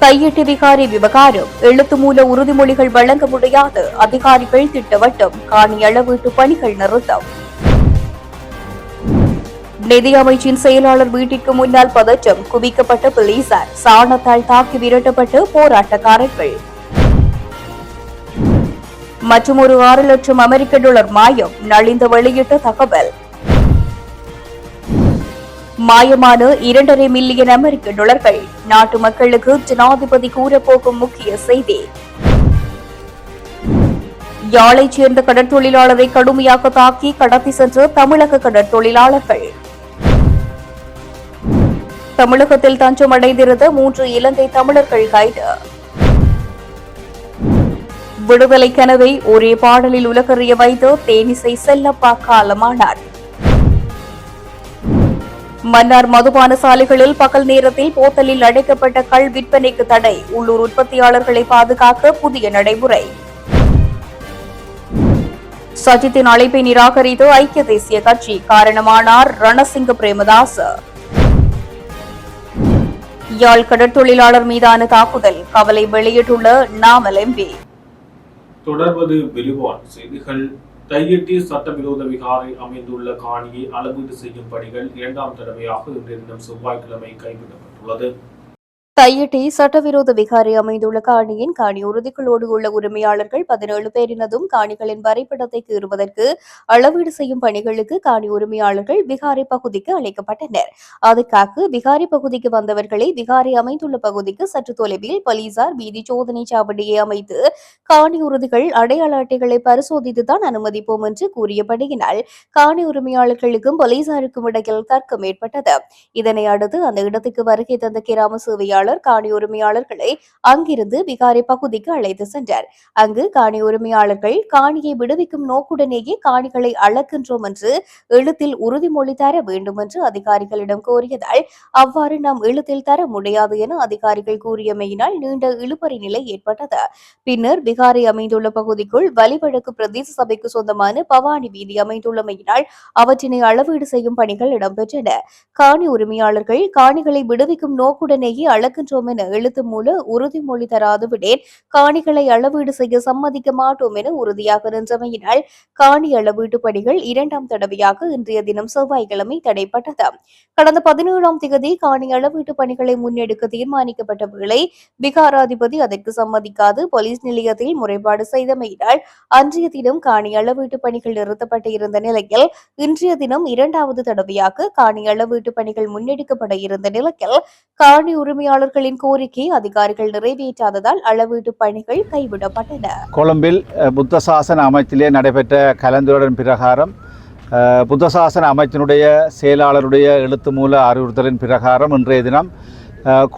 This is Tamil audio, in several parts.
தையிட்டு விகாரி விவகாரம் எழுத்து மூல உறுதிமொழிகள் வழங்க முடியாது அதிகாரிகள் திட்டவட்டம் காணி அளவீட்டு பணிகள் நிறுத்தம். நிதி அமைச்சின் செயலாளர் வீட்டிற்கு முன்னால் பதற்றம் குவிக்கப்பட்ட போலீசார் சாணத்தால் தாக்கி விரட்டப்பட்டு போராட்டக்காரர்கள். மற்றும் ஒரு 6 லட்சம் அமெரிக்க டாலர் மாயம் நலிந்த வெளியிட்ட தகவல். மாயமான 2.5 மில்லியன் அமெரிக்க டாலர்கள் நாட்டு மக்களுக்கு ஜனாதிபதி கூறப்போகும் முக்கிய செய்தி. யாழைச் சேர்ந்த கடற்தொழிலாளரை கடுமையாக தாக்கி கடத்தி சென்ற தமிழக கடற்தொழிலாளர்கள். தமிழகத்தில் தஞ்சம் அடைந்திருந்த 3 இலங்கை தமிழர்கள் கைது. விடுதலை கனவை ஒரே பாடலில் உலகறிய வைத்து தேனிசை செல்லப்பா காலமானார். மன்னார் மதுபான சாலைகளில் பகல் நேரத்தில் போத்தலில் அடைக்கப்பட்ட கள் விற்பனைக்கு தடை உள்ளூர் உற்பத்தியாளர்களை பாதுகாக்க புதிய நடைமுறை. சஜித்தின் அழைப்பை நிராகரித்து ஐக்கிய தேசிய கட்சி காரணமானார் ரணசிங்க பிரேமதாச. யாழ் கடற்தொழிலாளர் மீதான தாக்குதல் கவலை வெளியிட்டுள்ள நாமல் எம்பி. தொடர்வது விரிவான செய்திகள். தையிட்டி சட்டவிரோத விகாரை அமைந்துள்ள காணியை அளவீடு செய்யும் பணிகள் 2ஆம் தடவையாக இன்றைய தினம் செவ்வாய்க்கிழமை கைவிடப்பட்டுள்ளது. தையிட்டி சட்டவிரோத விகாரை அமைந்துள்ள காணியின் காணி உறுதிகளோடு உள்ள உரிமையாளர்கள் 17 பேரினதும் காணிகளின் வரைபடத்தை கீறுவதற்கு அளவீடு செய்யும் பணிகளுக்கு காணி உரிமையாளர்கள் விகாரை பகுதிக்கு அழைக்கப்பட்டனர். அதற்காக விகாரை பகுதிக்கு வந்தவர்களை விகாரை அமைந்துள்ள பகுதிக்கு சற்று தொலைவில் போலீசார் வீதி சோதனை சாவடியை அமைத்து காணி உறுதிகள் அடையாள அட்டைகளை பரிசோதித்துதான் அனுமதிப்போம் என்று கூறியபடியினால் காணி உரிமையாளர்களுக்கும் போலீசாருக்கும் இடையில் தர்க்கம் ஏற்பட்டது. இதனை அடுத்து அந்த இடத்துக்கு வருகை தந்த கிராம சேவையாளர் காணி உரிமையாளர்களை அங்கிருந்து விகாரை பகுதிக்கு அழைத்து சென்றார். அங்கு காணி உரிமையாளர்கள் காணியை விடுவிக்கும் நோக்குடனேயே காணிகளை அளக்கின்றோம் என்று எழுத்தில் உறுதிமொழி தர வேண்டும் என்று அதிகாரிகளிடம் கோரியதால் அவ்வாறு நாம் எழுத்தில் தர முடியாது என அதிகாரிகள் கூறியமையினால் நீண்ட இழுபறி நிலை ஏற்பட்டது. பின்னர் விகாரை அமைந்துள்ள பகுதிக்குள் வலிவழக்கு பிரதேச சபைக்கு சொந்தமான பவானி வீதி அமைந்துள்ளமையினால் அவற்றினை அளவீடு செய்யும் பணிகள் இடம்பெற்றன. காணி உரிமையாளர்கள் காணிகளை விடுவிக்கும் நோக்குடனேயே அளக்கின்றோம் என எழுத்து மூல உறுதிமொழி தராது விடேன் காணிகளை அளவீடு செய்ய சம்மதிக்க மாட்டோம் என உறுதியாக நின்றமையினால் காணி அளவீட்டு பணிகள் 2ஆம் தடவையாக இன்றைய தினம் செவ்வாய்க்கிழமை தடைப்பட்டது. கடந்த 17ஆம் தேதி காணி அளவீட்டு பணிகளை முன்னெடுக்க தீர்மானிக்கப்பட்ட வேளை விகாராதிபதி அதற்கு சம்மதிக்காது போலீஸ் நிலையத்தில் முறைப்பாடு செய்தமையினால் அன்றைய தினம் காணி அளவீட்டு பணிகள் நிறுத்தப்பட்டு இருந்த நிலையில் இன்றைய தினம் 2வது தடவையாக காணி அளவீட்டு பணிகள் முன்னெடுக்கப்பட இருந்த நிலையில் காணி உரிமையாளர்களின் கோரிக்கை அதிகாரிகள் நிறைவேற்றாததால் அளவீட்டு பணிகள் கைவிடப்பட்டன. கொழும்பில் புத்த சாசன அமைச்சிலே நடைபெற்ற கலந்துரையாடலின் பிரகாரம் புத்த சாசன அமைச்சினுடைய செயலாளருடைய எழுத்து மூல அறிவுறுத்தலின் பிரகாரம் இன்றைய தினம்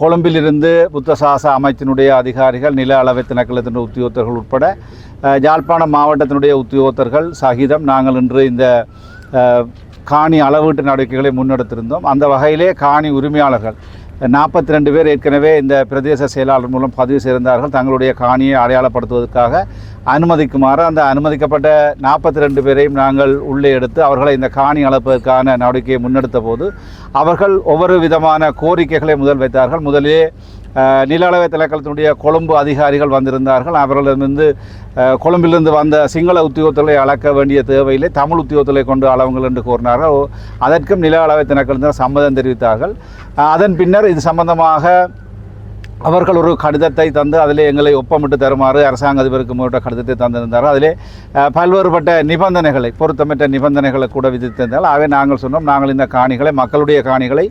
கொழும்பிலிருந்து புத்த சாசன அமைச்சினுடைய அதிகாரிகள் நில அளவை திணைக்களத்தின் உத்தியோகத்தர்கள் உட்பட யாழ்ப்பாணம் மாவட்டத்தினுடைய உத்தியோகத்தர்கள் சகிதம் நாங்கள் இன்று இந்த காணி அளவீட்டு நடவடிக்கைகளை முன்னெடுத்திருந்தோம். அந்த வகையிலே காணி உரிமையாளர்கள் 42 பேர் ஏற்கனவே இந்த பிரதேச செயலாளர் மூலம் பதிவு செய்திருந்தார்கள். தங்களுடைய காணியை அடையாளப்படுத்துவதற்காக அனுமதிக்குமாறு அந்த அனுமதிக்கப்பட்ட 42 பேரையும் நாங்கள் உள்ளே எடுத்து அவர்களை இந்த காணி அளப்பதற்கான நடவடிக்கையை முன்னெடுத்த போது அவர்கள் ஒவ்வொரு விதமான கோரிக்கைகளை வைத்தார்கள். முதலே நில அளவை திணைக்களத்தினுடைய கொழும்பு அதிகாரிகள் வந்திருந்தார்கள். அவர்களிடமிருந்து கொழும்பிலிருந்து வந்த சிங்கள உத்தியோகத்தர்களை அளக்க வேண்டிய தேவையில்லை, தமிழ் உத்தியோகத்தர்களை கொண்டு அளவுங்கள் என்று கோரினார்கள். அதற்கும் நில அளவை திணைக்களத்தினர் சம்மதம் தெரிவித்தார்கள். அதன் பின்னர் இது சம்பந்தமாக அவர்கள் ஒரு கடிதத்தை தந்து அதிலே எங்களை ஒப்பமிட்டு தருமாறு அரசாங்க அதிபருக்கு முன்னிட்ட கடிதத்தை தந்திருந்தார்கள். அதிலே பல்வேறுபட்ட நிபந்தனைகளை பொருத்தமற்ற நிபந்தனைகளை கூட விதித்திருந்தால் ஆகவே நாங்கள் சொன்னோம், நாங்கள் இந்த காணிகளை மக்களுடைய காணிகளை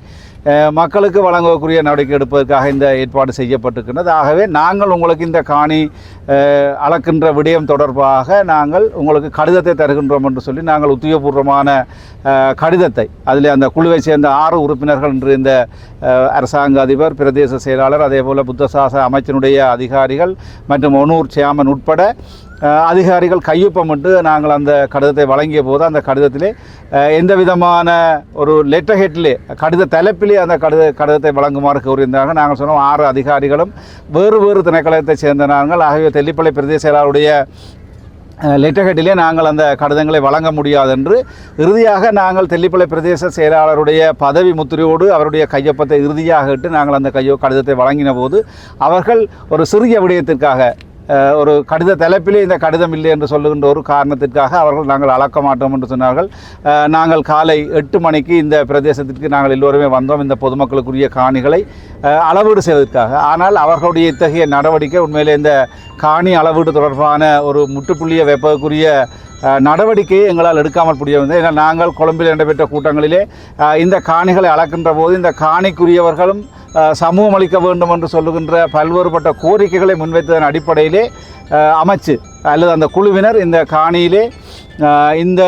மக்களுக்கு வழங்கக்கூடிய நடவடிக்கை எடுப்பதற்காக இந்த ஏற்பாடு செய்யப்பட்டிருக்கின்றது. ஆகவே நாங்கள் உங்களுக்கு இந்த காணி அளக்கின்ற விடயம் தொடர்பாக நாங்கள் உங்களுக்கு கடிதத்தை தருகின்றோம் என்று சொல்லி நாங்கள் உத்தியோகபூர்வமான கடிதத்தை அதில் அந்த குழுவை சேர்ந்த 6 உறுப்பினர்கள் என்று இந்த அரசாங்க அதிபர், பிரதேச செயலாளர், அதேபோல் புத்தசாசன அமைச்சினுடைய அதிகாரிகள் மற்றும் ஒனூர் சேர்மன் உட்பட அதிகாரிகள் கையொப்பமிட்டு நாங்கள் அந்த கடிதத்தை வழங்கிய போது அந்த கடிதத்திலே எந்த விதமான ஒரு லெட்டர் ஹெட்லே கடித தலைப்பிலே அந்த கடிதத்தை வழங்குமாறு கோரியிருந்தார்கள். நாங்கள் சொன்னோம் 6 அதிகாரிகளும் வேறு வேறு திணைக்களத்தை சேர்ந்த நாங்கள். ஆகவே தெல்லிப்பளை பிரதேச செயலாளருடைய லெட்டர்ஹெட்டிலே நாங்கள் அந்த கடிதங்களை வழங்க முடியாது என்று இறுதியாக நாங்கள் தெல்லிப்பளை பிரதேச செயலாளருடைய பதவி முத்திரையோடு அவருடைய கையொப்பத்தை இறுதியாக இட்டு நாங்கள் அந்த கடிதத்தை வழங்கின போது அவர்கள் ஒரு சிறிய விடயத்திற்காக ஒரு கடித தலைப்பிலே இந்த கடிதம் இல்லை என்று சொல்லுகின்ற ஒரு காரணத்திற்காக அவர்கள் நாங்கள் அளக்க மாட்டோம் என்று சொன்னார்கள். நாங்கள் காலை 8 மணிக்கு இந்த பிரதேசத்திற்கு நாங்கள் எல்லோருமே வந்தோம் இந்த பொதுமக்களுக்குரிய காணிகளை அளவீடு செய்வதற்காக. ஆனால் அவர்களுடைய இத்தகைய நடவடிக்கை உண்மையிலே இந்த காணி அளவீடு தொடர்பான ஒரு முற்றுப்புள்ளியை வைப்பதற்குரிய நடவடிக்கையை எங்களால் எடுக்காமல் முடியவில்லை. ஏன்னா நாங்கள் கொழும்பில் நடைபெற்ற கூட்டங்களிலே இந்த காணிகளை அளக்கின்ற போது இந்த காணிக்குரியவர்களும் சமூகம் அளிக்க வேண்டும் என்று சொல்லுகின்ற பல்வேறுபட்ட கோரிக்கைகளை முன்வைத்ததன் அடிப்படையிலே அமைச்சு அல்லது அந்த குழுவினர் இந்த காணியிலே இந்த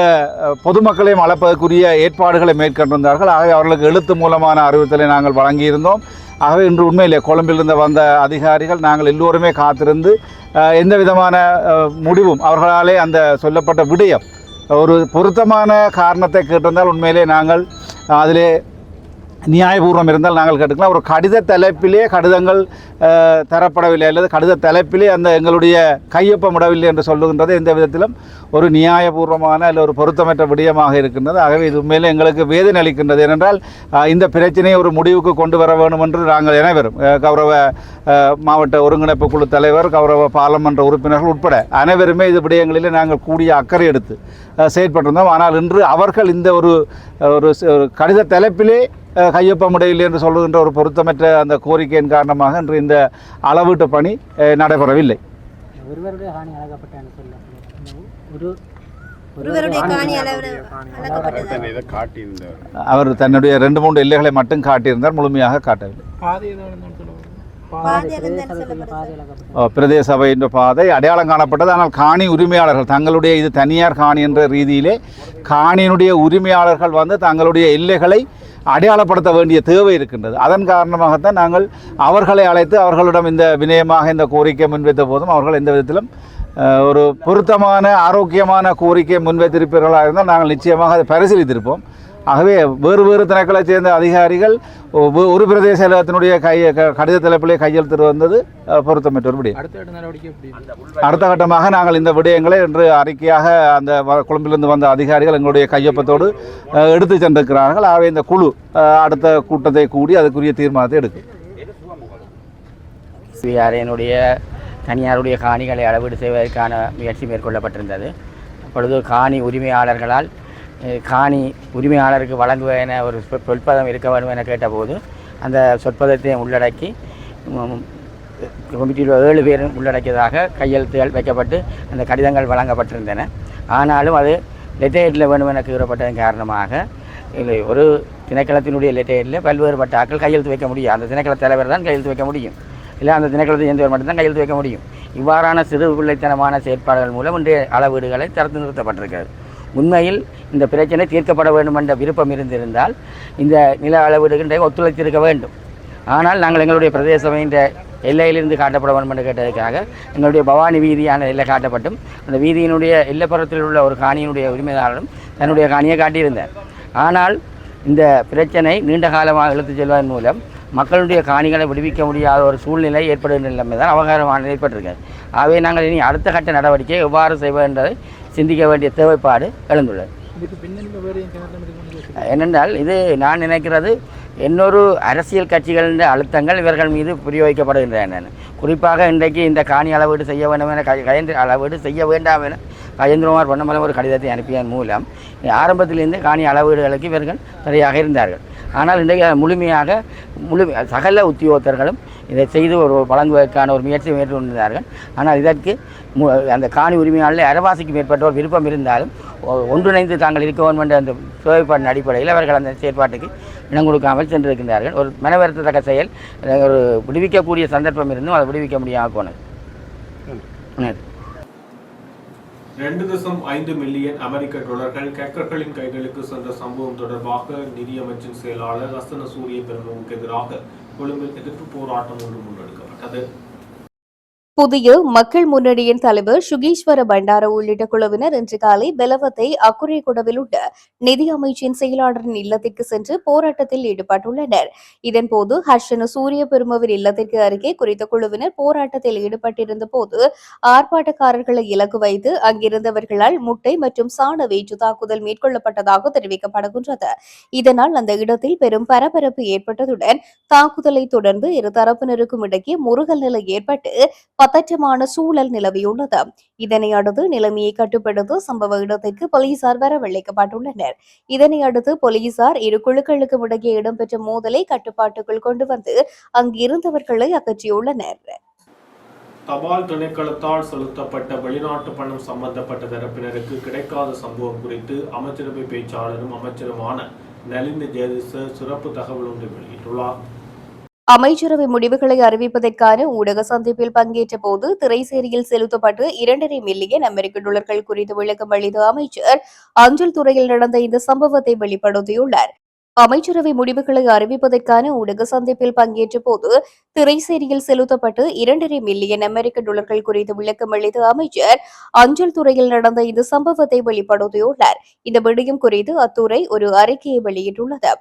பொதுமக்களையும் அளப்பதற்குரிய ஏற்பாடுகளை மேற்கொண்டிருந்தார்கள். ஆகவே அவர்களுக்கு எழுத்து மூலமான அறிவுறுத்தலை நாங்கள் வழங்கியிருந்தோம். ஆகவே இன்று உண்மையிலே கொழும்பிலிருந்து வந்த அதிகாரிகள் நாங்கள் எல்லோருமே காத்திருந்து எந்த விதமான முடிவும் அவர்களாலே அந்த சொல்லப்பட்ட விடயம் ஒரு பொருத்தமான காரணத்தை கேட்டிருந்தால் உண்மையிலே நாங்கள் அதிலே நியாயபூர்வம் இருந்தால் நாங்கள் கேட்டுக்கலாம். ஒரு கடித தலைப்பிலே கடிதங்கள் தரப்படவில்லை அல்லது கடித தலைப்பிலே அந்த எங்களுடைய கையொப்பமிடவில்லை என்று சொல்லுகின்றது எந்த விதத்திலும் ஒரு நியாயபூர்வமான அல்ல ஒரு பொருத்தமற்ற விடயமாக இருக்கின்றது. ஆகவே இது உண்மையிலே எங்களுக்கு வேதனை அளிக்கின்றது. ஏனென்றால் இந்த பிரச்சனையை ஒரு முடிவுக்கு கொண்டு வர வேண்டும் என்று நாங்கள் அனைவரும் கௌரவ மாவட்ட ஒருங்கிணைப்பு குழு தலைவர், கௌரவ பாராளுமன்ற உறுப்பினர்கள் உட்பட அனைவருமே இது விடயங்களிலே நாங்கள் கூடிய அக்கறை எடுத்து செயற்பட்டிருந்தோம். ஆனால் இன்று அவர்கள் இந்த ஒரு கடித தலைப்பிலே கையொப்பமிடையில்லை என்று சொல்லுகின்ற ஒரு பொருத்தமற்ற அந்த கோரிக்கையின் காரணமாக இன்று இந்த அளவீட்டு பணி நடைபெறவில்லை. அவர் தன்னுடைய 2-3 எல்லைகளை மட்டும் காட்டியிருந்தார், முழுமையாக காட்டவில்லை. பிரதேச சபையின் பாதை அடையாளம் காணப்பட்டது. ஆனால் காணி உரிமையாளர்கள் தங்களுடைய இது தனியார் காணி என்ற ரீதியிலே காணியினுடைய உரிமையாளர்கள் வந்து தங்களுடைய எல்லைகளை அடையாளப்படுத்த வேண்டிய தேவை இருக்கின்றது. அதன் காரணமாகத்தான் நாங்கள் அவர்களை அழைத்து அவர்களிடம் இந்த வினயமாக இந்த கோரிக்கை முன்வைத்த போதும் அவர்கள் எந்த விதத்திலும் ஒரு பொருத்தமான ஆரோக்கியமான கோரிக்கை முன்வைத்திருப்பீர்களாக இருந்தால் நாங்கள் நிச்சயமாக அதை பரிசீலித்திருப்போம். ஆகவே வேறு திணைக்களைச் சேர்ந்த அதிகாரிகள் ஒரு பிரதேச செயலகத்தினுடைய கடித தலைப்பிலே கையெழுத்து வந்தது பொருத்தமற்ற ஒரு விடயம். அடுத்த கட்டமாக நாங்கள் இந்த விடயங்களை இன்று அறிக்கையாக அந்த கொழும்பிலிருந்து வந்த அதிகாரிகள் எங்களுடைய கையொப்பத்தோடு எடுத்து சென்றிருக்கிறார்கள். ஆகவே இந்த குழு அடுத்த கூட்டத்தை கூடி அதுக்குரிய தீர்மானத்தை எடுக்கும். என்னுடைய தனியாருடைய காணிகளை அளவீடு செய்வதற்கான முயற்சி மேற்கொள்ளப்பட்டிருந்தது. அப்பொழுது காணி உரிமையாளர்களால் காணி உரிமையாளருக்கு வழங்குவதென ஒரு சொற்பதம் இருக்க வேண்டும் என கேட்டபோது அந்த சொற்பதத்தை உள்ளடக்கி கமிட்டியில் 7 பேர் உள்ளடக்கியதாக கையெழுத்துகள் வைக்கப்பட்டு அந்த கடிதங்கள் வழங்கப்பட்டிருந்தன. ஆனாலும் அது லெட்டர்ஹெட்டில் வேண்டும் என கூறப்பட்டதன் காரணமாக இல்லை ஒரு திணைக்களத்தினுடைய லெட்டர்ஹெட்டில் பல்வேறுபட்ட ஆட்கள் கையெழுத்து வைக்க முடியும். அந்த திணைக்கள தலைவர் தான் கையெழுத்து வைக்க முடியும், இல்லை அந்த திணைக்களத்தை சேர்ந்தவர் மட்டும்தான் கையெழுத்து வைக்க முடியும். இவ்வாறான சிறு பிள்ளைத்தனமான செயற்பாடுகள் மூலம் இன்றைய அளவீடுகளை தடுத்து நிறுத்தப்பட்டிருக்கிறது. உண்மையில் இந்த பிரச்சனை தீர்க்கப்பட வேண்டும் என்ற விருப்பம் இருந்திருந்தால் இந்த நில அளவீடுகின்ற ஒத்துழைத்திருக்க வேண்டும். ஆனால் நாங்கள் எங்களுடைய பிரதேச சபையின் எல்லையிலிருந்து காட்டப்பட வேண்டும் என்று கேட்டதற்காக எங்களுடைய பவானி வீதியான எல்லை காட்டப்பட்டும் அந்த வீதியினுடைய எல்லைப்புறத்தில் உள்ள ஒரு காணியினுடைய உரிமையாளரும் தன்னுடைய காணியை காட்டியிருந்தார். ஆனால் இந்த பிரச்சனை நீண்ட காலமாக இழுத்துச் செல்வதன் மூலம் மக்களுடைய காணிகளை விடுவிக்க முடியாத ஒரு சூழ்நிலை ஏற்படுகின்ற நிலைமை தான் அவகாரமான ஏற்பட்டிருக்கிறது. ஆகவே நாங்கள் இனி அடுத்த கட்ட நடவடிக்கை எவ்வாறு செய்வது என்பதை சிந்திக்க வேண்டிய தேவைப்பாடு எழுந்துள்ளது. ஏனென்றால் இது நான் நினைக்கிறது இன்னொரு அரசியல் கட்சிகளின் அழுத்தங்கள் இவர்கள் மீது பிரயோகிக்கப்படுகின்றன. குறிப்பாக இன்றைக்கு இந்த காணி அளவீடு செய்ய வேண்டும் என அளவீடு செய்ய வேண்டாம் என கஜேந்திரகுமார் பொன்னம்பலம் ஒரு கடிதத்தை அனுப்பியதன் மூலம் ஆரம்பத்திலிருந்து காணி அளவீடுகளுக்கு இவர்கள் சரியாக இருந்தார்கள். ஆனால் இன்றைக்கு சகல உத்தியோகத்தர்களும் இதை செய்து ஒரு வழங்குவதற்கான ஒரு முயற்சி மேற்கொண்டிருந்தார்கள். ஆனால் இதற்கு அந்த காணி உரிமையாளர் அரைவாசிக்கு மேற்பட்டோர் விருப்பம் இருந்தாலும் ஒன்றிணைந்து தாங்கள் இருக்க வேண்டும் என்ற அந்த தேவைப்பாட்டின் அடிப்படையில் அவர்கள் அந்த செயற்பாட்டுக்கு இடம் கொடுக்காமல் சென்றிருக்கின்றார்கள். ஒரு மனவருத்தத்தக்க செயல், ஒரு விடுவிக்கக்கூடிய சந்தர்ப்பம் இருந்தும் அதை விடுவிக்க முடியாமல் போனது. 2.5 மில்லியன் அமெரிக்க டாலர்கள் ஹேக்கர்களின் கைகளுக்கு சென்ற சம்பவம் தொடர்பாக நிதியமைச்சின் செயலாளர் ரசன சூரிய பெருமவுக்கு எதிராக கொழும்பில் எதிர்ப்பு போராட்டம் ஒன்று முன்னெடுக்கப்பட்டது. புதிய மக்கள் முன்னணியின் தலைவர் சுகீஸ்வர பண்டார உள்ளிட்ட குழுவினர் இன்று காலை பெலவத்தை அக்குரேகுடவில் உள்ள நிதி அமைச்சின் செயலாளரின் இல்லத்திற்கு சென்று போராட்டத்தில் ஈடுபட்டுள்ளனர். இதன்போது ஹர்ஷன சூரிய பெருமவின் இல்லத்திற்கு அருகே குறித்த குழுவினர் போராட்டத்தில் ஈடுபட்டிருந்த போது ஆர்ப்பாட்டக்காரர்களை இலக்கு வைத்து அங்கிருந்தவர்களால் முட்டை மற்றும் சாண வீச்சு தாக்குதல் மேற்கொள்ளப்பட்டதாக தெரிவிக்கப்படுகின்றது. இதனால் அந்த இடத்தில் பெரும் பரபரப்பு ஏற்பட்டதுடன் தாக்குதலை தொடர்ந்து இரு தரப்பினருக்கும் இடையே முறுகல் நிலை ஏற்பட்டு பதற்றமான சூழல் நிலவியுள்ளது. இதனை அடுத்து நிலைமையை கட்டுப்படுத்த சம்பவ இடத்திற்கு போலீசார் வரவழைக்கப்பட்டுள்ளனர். இதனை அடுத்து போலீசார் இரு குழுக்களுக்கும் இடையே இடம்பெற்ற மோதலை கட்டுப்பாட்டுக்குள் கொண்டு வந்து அங்கிருந்தவர்களை அகற்றியுள்ளனர். தபால் திணைக்களத்தால் செலுத்தப்பட்ட வெளிநாட்டு பணம் சம்பந்தப்பட்ட தரப்பினருக்கு கிடைக்காத சம்பவம் குறித்து அமைச்சரவை பேச்சாளரும் அமைச்சருமான நலிந்த ஜெயதிச சிறப்பு தகவல் ஒன்றை வெளியிட்டுள்ளார். அமைச்சரவை முடிவுகளை அறிவிப்பதற்கான ஊடக சந்திப்பில் பங்கேற்ற போது திரைசேரியில் செலுத்தப்பட்டு 2.5 மில்லியன் அமெரிக்க டாலர்கள் குறித்து விளக்கம் அளித்த அமைச்சர் அஞ்சல் துறையில் நடந்த இந்த சம்பவத்தை வெளிப்படுத்தியுள்ளார். அமைச்சரவை முடிவுகளை அறிவிப்பதற்கான ஊடக சந்திப்பில் பங்கேற்ற போது திரைசேரியில் செலுத்தப்பட்டு 2.5 மில்லியன் அமெரிக்க டாலர்கள் குறித்து விளக்கம் அளித்த அமைச்சர் அஞ்சல் துறையில் நடந்த இந்த சம்பவத்தை வெளிப்படுத்தியுள்ளார். இந்த விடயம் குறித்து அத்துறை ஒரு அறிக்கையை வெளியிட்டுள்ளது.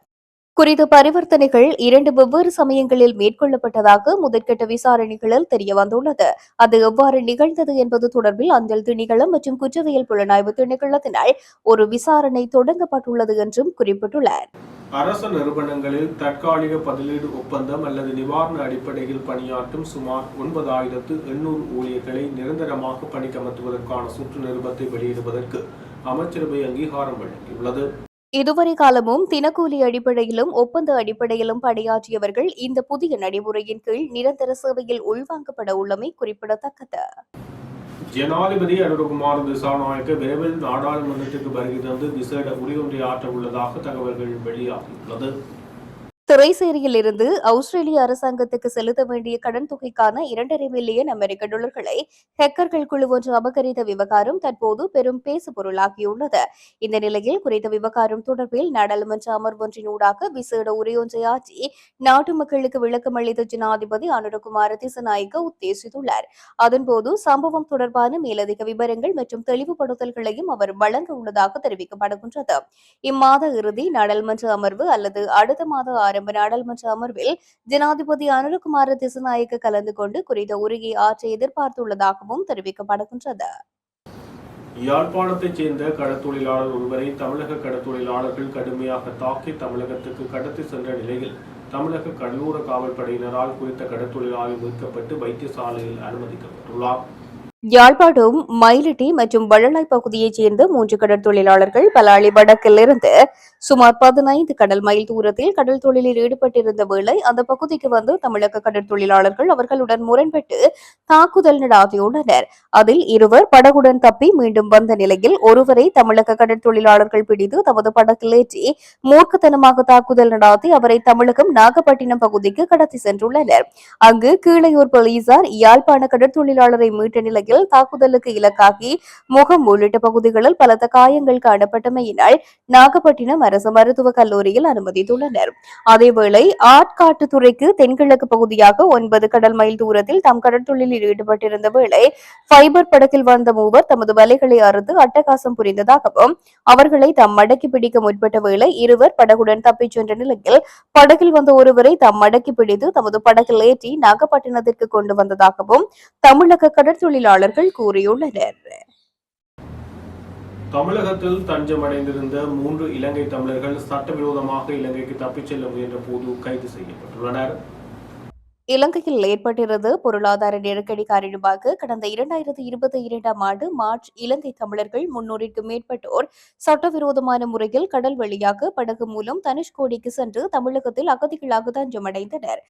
குறித்த பரிவர்த்தனைகள் 2 வெவ்வேறு சமயங்களில் மேற்கொள்ளப்பட்டதாக முதற்கட்ட விசாரணைகளில் தெரியவந்துள்ளது. அது எவ்வாறு நிகழ்ந்தது என்பது தொடர்பில் அஞ்சல் திணைக்களம் மற்றும் குற்றவியல் புலனாய்வு திணைக்களத்தினால் ஒரு விசாரணை தொடங்கப்பட்டுள்ளது என்றும் குறிப்பிட்டுள்ளார். அரசு நிறுவனங்களில் தற்காலிக பதிலீடு ஒப்பந்தம் அல்லது நிவாரண அடிப்படையில் பணியாற்றும் சுமார் 9,800 ஊழியர்களை நிரந்தரமாக பணிக்கமர்த்துவதற்கான சுற்று நிருபத்தை வெளியிடுவதற்கு அமைச்சரவை அங்கீகாரம் வழங்கியுள்ளது. இதுவரை காலமும் தினக்கூலி அடிப்படையிலும் ஒப்பந்த அடிப்படையிலும் பணியாற்றியவர்கள் இந்த புதிய நடைமுறையின் கீழ் நிரந்தர சேவையில் உள்வாங்கப்பட உள்ளமை குறிப்பிடத்தக்கது. ஜனாதிபதி அனுரகுமார் திசாநாயக்க விரைவில் நாடாளுமன்றத்திற்கு வருகை தந்து விசேட உரையொன்றை ஆற்ற உள்ளதாக தகவல்கள் வெளியாகியுள்ளது. திரைசேரியில் இருந்து ஆஸ்திரேலிய அரசாங்கத்துக்கு செலுத்த வேண்டிய கடன் தொகைக்கான 2.5 மில்லியன் அமெரிக்க டாலர்களை ஹேக்கர்கள் குழு ஒன்று அபகரித்த விவகாரம் தற்போது பெரும் பேசுபொருளாகியுள்ளது. இந்த நிலையில் குறித்த விவகாரம் தொடர்பில் நாடாளுமன்ற அமர்வொன்றின் ஊடாக விசேட உரையொன்றை ஆற்றி நாட்டு மக்களுக்கு விளக்கம் அளித்த ஜனாதிபதி அனுரகுமார திசாநாயக்க உத்தேசித்துள்ளார். அதன்போது சம்பவம் தொடர்பான மேலதிக விவரங்கள் மற்றும் தெளிவுபடுத்தல்களையும் அவர் வழங்க உள்ளதாக தெரிவிக்கப்படுகின்றது. இம்மாத இறுதி நாடாளுமன்ற அமர்வு அல்லது அடுத்த மாத ஆரம்ப நாடாளுமன்ற அமர்வில் ஜனாதிபதி அனுரகுமார திசாநாயக்க கலந்து கொண்டு குறித்த உரையை ஆற்ற எதிர்பார்த்துள்ளதாகவும் தெரிவிக்கப்படுகின்றது. யாழ்ப்பாணத்தைச் சேர்ந்த கடற்தொழிலாளர் ஒருவரை தமிழக கடற்தொழிலாளர்கள் கடுமையாக தாக்கி தமிழகத்துக்கு கடத்தி சென்ற நிலையில் தமிழக கடலோர காவல்படையினரால் குறித்த கடற்தொழிலாளர் மீட்கப்பட்டு வைத்தியசாலையில் அனுமதிக்கப்பட்டுள்ளார். யாழ்ப்பாணம் மயிலிட்டி மற்றும் வள்ளலாய் பகுதியைச் சேர்ந்த 3 கடற்தொழிலாளர்கள் பலாலி வடக்கிலிருந்து சுமார் 15 கடல் மைல் தூரத்தில் கடல் தொழிலில் ஈடுபட்டிருந்த வேளை அந்த பகுதிக்கு வந்து தமிழக கடற்தொழிலாளர்கள் அவர்களுடன் முரண்பட்டு தாக்குதல் நடாத்தியுள்ளனர். அதில் 2 படகுடன் தப்பி மீண்டும் வந்த நிலையில் ஒருவரை தமிழக கடற்தொழிலாளர்கள் பிடித்து தமது படகில் ஏற்றி மூர்க்கத்தனமாக தாக்குதல் நடாத்தி அவரை தமிழகம் நாகப்பட்டினம் பகுதிக்கு கடத்தி சென்றுள்ளனர். அங்கு கீழையூர் போலீசார் யாழ்ப்பாண கடற்தொழிலாளரை மீட்ட நிலையில் தாக்குதலுக்கு இலக்காகி முகம் உள்ளிட்ட பகுதிகளில் பலத்த காயங்கள் காணப்பட்டமையினால் நாகப்பட்டினம் அரசு மருத்துவக் கல்லூரியில் அனுமதித்துள்ளனர். அதேவேளை ஆட்காட்டுத்துறைக்கு தென்கிழக்கு பகுதியாக 9 கடல் மைல் தூரத்தில் தாம் கடற்தொழிலில் ஈடுபட்டிருந்த வேளை ஃபைபர் படகில் வந்த 3 தமது வலைகளை அறுத்து அட்டகாசம் புரிந்ததாகவும் அவர்களை தாம் மடக்கி பிடிக்க முற்பட்ட வேளை 2 படகுடன் தப்பிச் சென்ற நிலையில் படகில் வந்த ஒருவரை தாம் மடக்கி பிடித்து தமது படகில் ஏற்றி நாகப்பட்டினத்திற்கு கொண்டு வந்ததாகவும் தமிழக கடற்தொழிலாளர்கள் கூறியுள்ளனர். தமிழகத்தில் தஞ்சமடைந்திருந்த 3 இலங்கை தமிழர்கள் சட்டவிரோதமாக இலங்கைக்கு தப்பிச் செல்ல முயன்ற போது கைது செய்யப்பட்டுள்ளனர். இலங்கையில் ஏற்பட்டிருந்த பொருளாதார நெருக்கடி காரணமாக கடந்த 2022ஆம் ஆண்டு மார்ச் இலங்கை தமிழர்கள் 300க்கும் மேற்பட்டோர் சட்டவிரோதமான முறையில் கடல் வழியாக படகு மூலம் தனுஷ்கோடிக்கு சென்று தமிழகத்தில் அகதிகளாக தஞ்சமடைந்தனர்.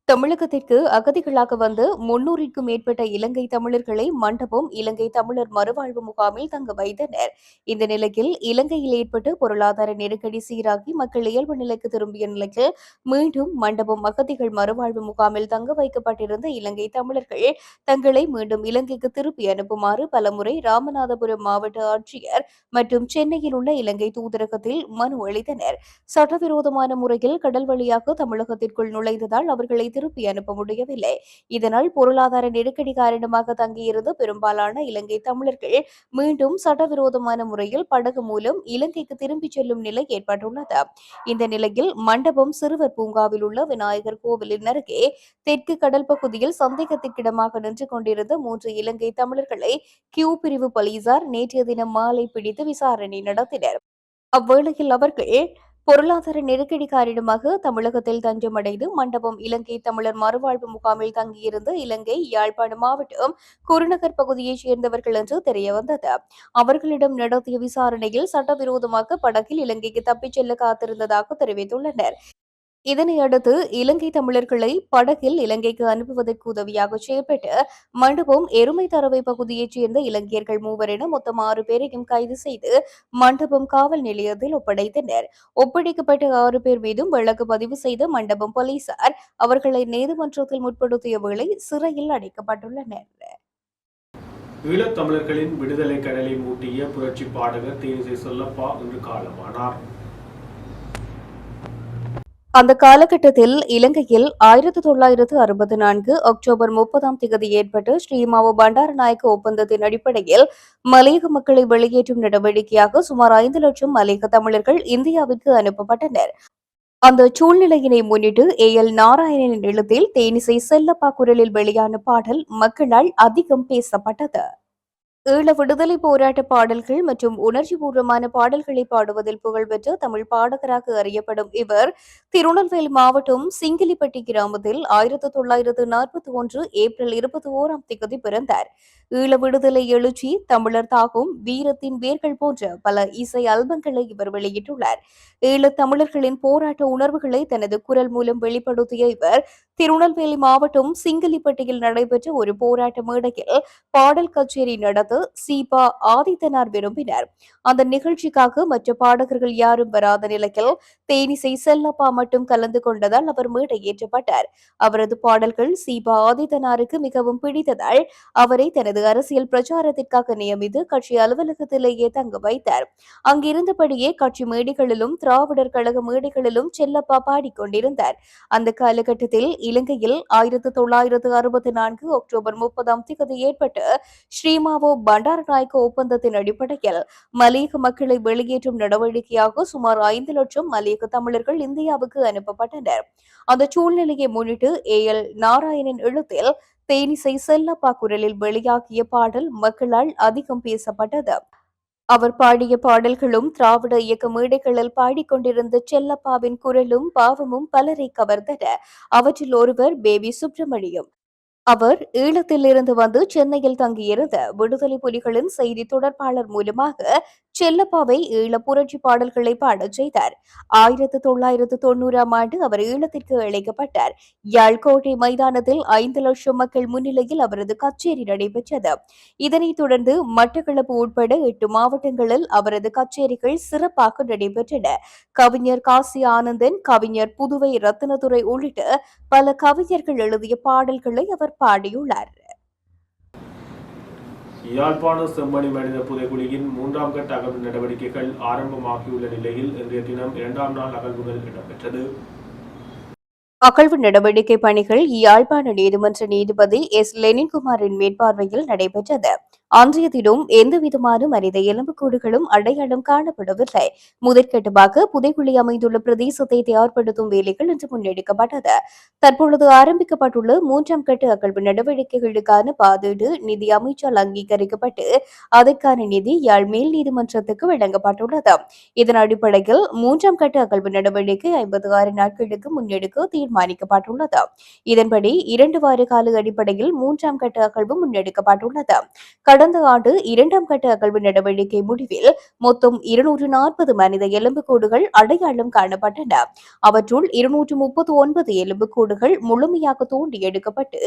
தமிழகத்திற்கு அகதிகளாக வந்து 300க்கும் மேற்பட்ட இலங்கை தமிழர்களை மண்டபம் இலங்கை தமிழர் மறுவாழ்வு முகாமில் தங்க வைத்தனர். இந்த நிலையில் இலங்கையில் ஏற்பட்ட பொருளாதார நெருக்கடி சீராகி மக்கள் இயல்பு நிலைக்கு திரும்பிய நிலையில் மீண்டும் மண்டபம் அகதிகள் மறுவாழ்வு முகாமில் தங்க வைக்கப்பட்டிருந்த இலங்கை தமிழர்கள் தங்களை மீண்டும் இலங்கைக்கு திருப்பி அனுப்புமாறு பலமுறை ராமநாதபுரம் மாவட்ட ஆட்சியர் மற்றும் சென்னையில் உள்ள இலங்கை தூதரகத்தில் மனு அளித்தனர். சட்டவிரோதமான முறையில் கடல் வழியாக தமிழகத்திற்குள் நுழைந்ததால் அவர்களை திருப்பி அனுப்ப முடியவில்லை. இதனால் பொருளாதார நெருக்கடி காரணமாக தங்கியிருந்த பெரும்பாலான இலங்கை தமிழர்கள் மீண்டும் சட்டவிரோதமான முறையில் படகு மூலம் இலங்கைக்கு திரும்பிச் செல்லும் நிலை ஏற்பட்டுள்ளது. இந்த நிலையில் மண்டபம் சிறுவர் பூங்காவில் உள்ள விநாயகர் கோவிலின் அருகே தெற்கு கடல் பகுதியில் சந்தேகத்திற்கிடமாக நின்று கொண்டிருந்த 3 இலங்கை தமிழர்களை கியூ பிரிவு போலீசார் நேற்றைய தினம் மாலை பிடித்து விசாரணை நடத்தினர். அவ்வேளையில் அவர்கள் பொருளாதார நெருக்கடி காரணமாக தமிழகத்தில் தஞ்சமடைந்து மண்டபம் இலங்கை தமிழர் மறுவாழ்வு முகாமில் தங்கியிருந்த இலங்கை யாழ்ப்பாணம் மாவட்டம் குருநகர் பகுதியைச் சேர்ந்தவர்கள் என்று தெரியவந்தது. அவர்களிடம் நடத்திய விசாரணையில் சட்டவிரோதமாக படகில் இலங்கைக்கு தப்பிச் செல்ல காத்திருந்ததாக தெரிவித்துள்ளனர். இதனையடுத்து இலங்கை தமிழர்களை படகில் இலங்கைக்கு அனுப்புவதற்கு உதவியாக செயல்பட்டு மண்டபம் எருமை தரவை பகுதியைச் சேர்ந்த இலங்கையர்கள் 3 என மொத்தம் 6 பேரையும் கைது செய்து மண்டபம் காவல் நிலையத்தில் ஒப்படைத்தனர். ஒப்படைக்கப்பட்ட 6 பேர் மீதும் வழக்கு பதிவு செய்த மண்டபம் போலீசார் அவர்களை நீதிமன்றத்தில் முற்படுத்திய வேளை சிறையில் அடைக்கப்பட்டுள்ளனர். ஈழத்தமிழர்களின் விடுதலை கடலை மூட்டிய புரட்சி பாடகர் தேனிசை செல்லப்பா இன்று காலமானார். அந்த காலகட்டத்தில் இலங்கையில் 1964 அக்டோபர் 30 ஏற்பட்ட ஸ்ரீமாவோ பண்டாரநாயக்க ஒப்பந்தத்தின் அடிப்படையில் மலையக மக்களை வெளியேற்றும் நடவடிக்கையாக சுமார் 5 லட்சம் மலையக தமிழர்கள் இந்தியாவிற்கு அனுப்பப்பட்டனர். அந்த சூழ்நிலையினை முன்னிட்டு AL நாராயணனின் எழுத்தில் தேனிசை செல்லப்பா குரலில் வெளியான பாடல் மக்களால் அதிகம் பேசப்பட்டது. ஈழ விடுதலை போராட்ட பாடல்கள் மற்றும் உணர்ச்சிபூர்வமான பாடல்களை பாடுவதில் புகழ்பெற்ற தமிழ் பாடகராக அறியப்படும் இவர் திருநெல்வேலி மாவட்டம் சிங்கிலிப்பட்டி கிராமத்தில் 1941 ஏப்ரல் 21 பிறந்தார். ஈழ விடுதலை எழுச்சி, தமிழர் தாகம், வீரத்தின் வேர்கள் போன்ற பல இசை ஆல்பங்களை இவர் வெளியிட்டுள்ளார். ஈழத் தமிழர்களின் போராட்ட உணர்வுகளை தனது குரல் மூலம் வெளிப்படுத்திய இவர் திருநெல்வேலி மாவட்டம் சிங்கிலிப்பட்டியில் நடைபெற்ற ஒரு போராட்ட மேடையில் பாடல் கச்சேரி நடத்த சீபா ஆதித்தனார் விரும்பினார். அந்த நிகழ்ச்சிக்காக மற்ற பாடகர்கள் யாரும் வராத நிலையில் தேனிசை செல்லப்பா மட்டும் கலந்து கொண்டதால் அவர் மேடையேற்றப்பட்டார். அவரது பாடல்கள் சீபா ஆதித்தனாருக்கு மிகவும் பிடித்ததால் அவரை தனது அரசியல் பிரச்சாரத்திற்காக நியமித்து கட்சி அலுவலகத்திலேயே தங்க வைத்தார். அங்கிருந்தபடியே கட்சி மேடைகளிலும் திராவிடர் கழக மேடைகளிலும் செல்லப்பா பாடிக்கொண்டிருந்தார். அந்த காலகட்டத்தில் இலங்கையில் 1964 அக்டோபர் 30 ஏற்பட்ட ஸ்ரீமாவோ பண்டாரநாயக்க ஒப்பந்தத்தின் அடிப்படையில் மலையக மக்களை வெளியேற்றும் நடவடிக்கையாக சுமார் 5 லட்சம் மலையக தமிழர்கள் இந்தியாவுக்கு அனுப்பப்பட்டனர். அந்த சூழ்நிலையை முன்னிட்டு AL நாராயணன் எழுத்தில் தேனிசை செல்லப்பா குரலில் வெளியாகிய பாடல் மக்களால் அதிகம் பேசப்பட்டது. அவர் பாடிய பாடல்களும் திராவிட இயக்க மேடைகளில் பாடிக்கொண்டிருந்த செல்லப்பாவின் குரலும் பாவமும் பலரை கவர்ந்தன. அவற்றில் ஒருவர் பேபி சுப்பிரமணியம். அவர் ஈழத்திலிருந்து வந்து சென்னையில் தங்கியிருந்த விடுதலை புலிகளின் செய்தி தொடர்பாளர் மூலமாக செல்லப்பாவை ஈழ புரட்சி பாடல்களை பாடச் செய்தார். 1990 அவர் ஈழத்திற்கு அழைக்கப்பட்டார். யாழ்கோட்டை மைதானத்தில் 5 லட்சம் மக்கள் முன்னிலையில் அவரது கச்சேரி நடைபெற்றது. இதனைத் தொடர்ந்து மட்டக்களப்பு உட்பட 8 மாவட்டங்களில் அவரது கச்சேரிகள் சிறப்பாக நடைபெற்றன. கவிஞர் காசி ஆனந்தன், கவிஞர் புதுவை ரத்தினதுரை உள்ளிட்ட பல கவிஞர்கள் எழுதிய பாடல்களை அவர் பாடியுள்ளார். யாழ்ப்பாண செம்மணி மனித புதைகுழியின் 3ஆம் கட்ட அகழ்வு நடவடிக்கைகள் ஆரம்பமாகியுள்ள நிலையில் இன்றைய தினம் 2ஆம் நாள் அகழ்வுகள் இடம்பெற்றது. அகழ்வு நடவடிக்கை பணிகள் யாழ்ப்பாண நீதிமன்ற நீதிபதி S. லெனின்குமாரின் மேற்பார்வையில் நடைபெற்றது. அன்றைய தினம் எந்தவிதமான மனித எலும்புக்கூடுகளும் அடையாளம் காணப்படவில்லை. முதற்கட்டமாக புதைகுழி அமைந்துள்ள பிரதேசத்தை தயார்படுத்தும் வேலைகள் இன்று முன்னெடுக்கப்பட்டது. தற்பொழுது ஆரம்பிக்கப்பட்டுள்ள 3ஆம் கட்ட அகழ்வு நடவடிக்கைகளுக்கான பாதீடு நிதி அமைச்சால் அங்கீகரிக்கப்பட்டு அதற்கான நிதி யாழ் மேல் நீதிமன்றத்துக்கு வழங்கப்பட்டுள்ளது. இதன் அடிப்படையில் 3ஆம் கட்ட அகழ்வு நடவடிக்கை 56 நாட்களுக்கு முன்னெடுக்க தீர்மானிக்கப்பட்டுள்ளது. இதன்படி 2 வார கால அடிப்படையில் 3ஆம் கட்ட அகழ்வு முன்னெடுக்கப்பட்டுள்ளது. கடந்த ஆண்டு 2ஆம் கட்ட அகழ்வு நடவடிக்கை முடிவில் மொத்தம் 240 மனித எலும்புக்கூடுகள் அடையாளம் காணப்பட்டன. அவற்றுள் 239 எலும்புக்கூடுகள் முழுமையாக தோண்டி எடுக்கப்பட்டு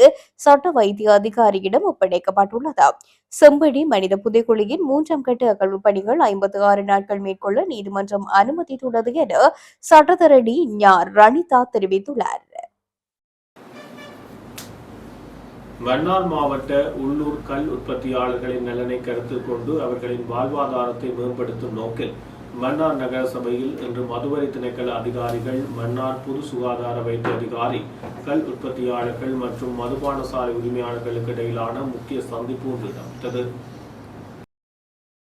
சட்ட வைத்திய அதிகாரியிடம் ஒப்படைக்கப்பட்டுள்ளது. செம்படி மனித புதைகுழியின் 3ஆம் கட்ட அகழ்வு பணிகள் 56 நாட்கள் மேற்கொள்ள நீதிமன்றம் அனுமதித்துள்ளது என சட்டத்தரணி ஞா. ரணிதா தெரிவித்துள்ளார். மன்னார் மாவட்ட உள்ளூர் கல் உற்பத்தியாளர்களின் நலனை கருத்தில் கொண்டு அவர்களின் வாழ்வாதாரத்தை மேம்படுத்தும் நோக்கில் மன்னார் நகர சபையில் இன்று மதுவரி திணைக்கள அதிகாரிகள், மன்னார் பொது சுகாதார வைத்திய அதிகாரி, கல் உற்பத்தியாளர்கள் மற்றும் மதுபான சாலை உரிமையாளர்களுக்கு இடையிலான முக்கிய சந்திப்பு ஒன்று இடம்பெற்றது.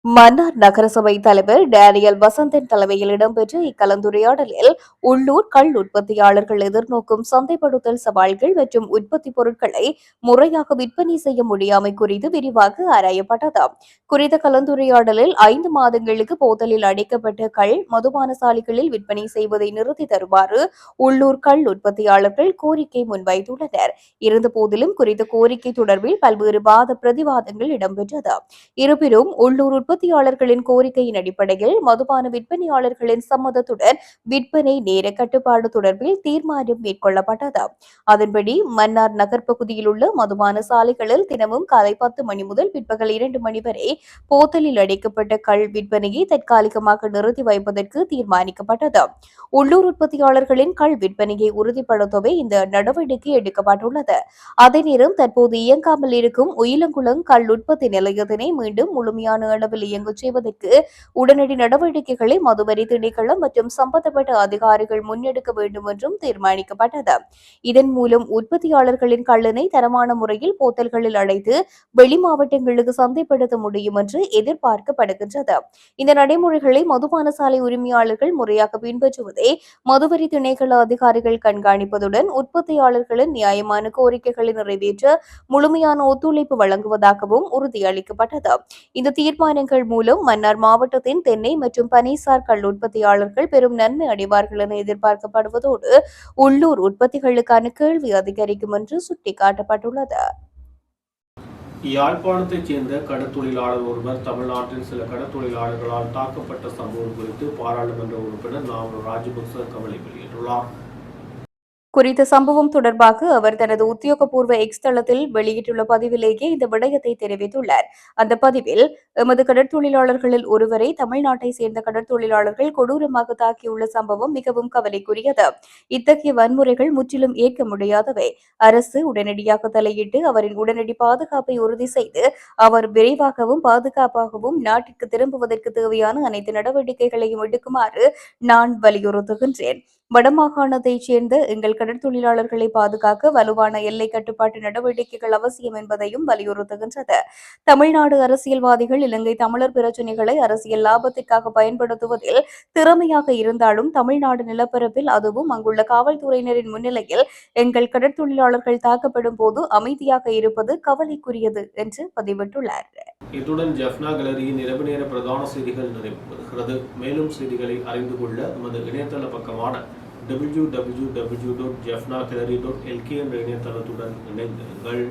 மன்னார் நகரசபை தலைவர் டேனியல் வசந்தன் தலைமையில் இடம்பெற்ற இக்கலந்துரையாடலில் உள்ளூர் கள் உற்பத்தியாளர்கள் எதிர்நோக்கும் சந்தைப்படுத்தல் சவால்கள் மற்றும் உற்பத்தி பொருட்களை முறையாக விற்பனை செய்ய முடியாமை குறித்து விரிவாக ஆராயப்பட்டது. குறித்த கலந்துரையாடலில் 5 மாதங்களுக்கு போத்தலில் அடைக்கப்பட்ட கள் மதுபான சாலைகளில் விற்பனை செய்வதை நிறுத்தி தருமாறு உள்ளூர் கள் உற்பத்தியாளர்கள் கோரிக்கை முன்வைத்துள்ளனர். இருந்தபோதிலும் குறித்த கோரிக்கை தொடர்பில் பல்வேறு வாத பிரதிவாதங்கள் இடம்பெற்றது. இருப்பினும் உள்ளூர் உற்பத்தியாளர்களின் கோரிக்கையின் அடிப்படையில் மதுபான விற்பனையாளர்களின் சம்மதத்துடன் விற்பனை நேர கட்டுப்பாடு தொடர்பில் தீர்மானம் மேற்கொள்ளப்பட்டது. அதன்படி மன்னார் நகர் பகுதியில் உள்ள மதுபான சாலைகளில் தினமும் காலை 10 மணி முதல் பிற்பகல் 2 மணி வரை போத்தலில் அடைக்கப்பட்ட கள் விற்பனையை தற்காலிகமாக நிறுத்தி வைப்பதற்கு தீர்மானிக்கப்பட்டது. உள்ளூர் உற்பத்தியாளர்களின் கள் விற்பனையை உறுதிப்படுத்தவே இந்த நடவடிக்கை எடுக்கப்பட்டுள்ளது. அதே நேரம் தற்போது இயங்காமல் இருக்கும் உயிலங்குளம் கள் உற்பத்தி நிலையத்தினை மீண்டும் முழுமையான அளவில் இயங்கச் செய்வதற்கு உடனடி நடவடிக்கைகளை மதுவரி திணைக்களம் மற்றும் சம்பந்தப்பட்ட அதிகாரிகள் முன்னெடுக்க வேண்டும் என்றும் தீர்மானிக்கப்பட்டது. இதன் மூலம் உற்பத்தியாளர்களின் கள்ளனை தரமான முறையில் போத்தல்களில் அடைத்து வெளி மாவட்டங்களுக்கு சந்தைப்படுத்த முடியும் என்று எதிர்பார்க்கப்படுகின்றது. இந்த நடைமுறைகளை மதுபான சாலை உரிமையாளர்கள் முறையாக பின்பற்றுவதை மதுவரி திணைக்கள அதிகாரிகள் கண்காணிப்பதுடன் உற்பத்தியாளர்களின் நியாயமான கோரிக்கைகளை நிறைவேற்ற முழுமையான ஒத்துழைப்பு வழங்குவதாகவும் உறுதியளிக்கப்பட்டது. இந்த தீர்மானங்கள் மூலம் மன்னார் மாவட்டத்தின் தென்னை மற்றும் பனைசார் கள் உற்பத்தியாளர்கள் பெரும் நன்மை அடைவார்கள் என எதிர்பார்க்கப்படுவதோடு உள்ளூர் உற்பத்திகளுக்கான கேள்வி அதிகரிக்கும் என்று சுட்டிக்காட்டப்பட்டுள்ளது. யாழ்ப்பாணத்தைச் சேர்ந்த கடற்தொழிலாளர் ஒருவர் தமிழ்நாட்டில் சில கடற்தொழிலாளர்களால் தாக்கப்பட்ட சம்பவம் குறித்து பாராளுமன்ற உறுப்பினர் நாமல் ராஜபக்ச கவலை வெளியிட்டுள்ளார். குறித்த சம்பவம் தொடர்பாக அவர் தனது உத்தியோகபூர்வ எக்ஸ் தளத்தில் வெளியிட்டுள்ள பதிவிலேயே இந்த விடயத்தை தெரிவித்துள்ளார். அந்த பதிவில், எமது கடற்தொழிலாளர்களில் ஒருவரை தமிழ்நாட்டை சேர்ந்த கடற்தொழிலாளர்கள் கொடூரமாக தாக்கியுள்ள சம்பவம் மிகவும் கவலைக்குரியது. இத்தகைய வன்முறைகள் முற்றிலும் ஏற்க முடியாதவை. அரசு உடனடியாக தலையிட்டு அவரின் உடனடி பாதுகாப்பை உறுதி செய்து அவர் விரைவாகவும் பாதுகாப்பாகவும் நாட்டிற்கு திரும்புவதற்கு தேவையான அனைத்து நடவடிக்கைகளையும் எடுக்குமாறு நான் வலியுறுத்துகின்றேன். வடமாகாணத்தைச் சேர்ந்த எங்கள் கடற்தொழிலாளர்களை பாதுகாக்க வலுவான எல்லை கட்டுப்பாட்டு நடவடிக்கைகள் அவசியம் என்பதையும் வலியுறுத்துகின்றது. தமிழ்நாடு அரசியல்வாதிகள் இலங்கை தமிழர் பிரச்சினைகளை அரசியல் லாபத்திற்காக பயன்படுத்துவதில் திறமையாக இருந்தாலும் தமிழ்நாடு நிலப்பரப்பில் அதுவும் அங்குள்ள காவல்துறையினரின் முன்னிலையில் எங்கள் கடற்தொழிலாளர்கள் தாக்கப்படும் போது அமைதியாக இருப்பது கவலைக்குரியது என்று பதிவிட்டுள்ளார். இத்துடன் ஜெஃப்னா கேலரியின் இரவு நேர பிரதான செய்திகள் நிறைவு பெறுகிறது. மேலும் செய்திகளை அறிந்து கொள்ள நமது இணையதள பக்கமான www.jeffnagallery.lk என்ற இணையதளத்துடன் இணைந்திருங்கள்.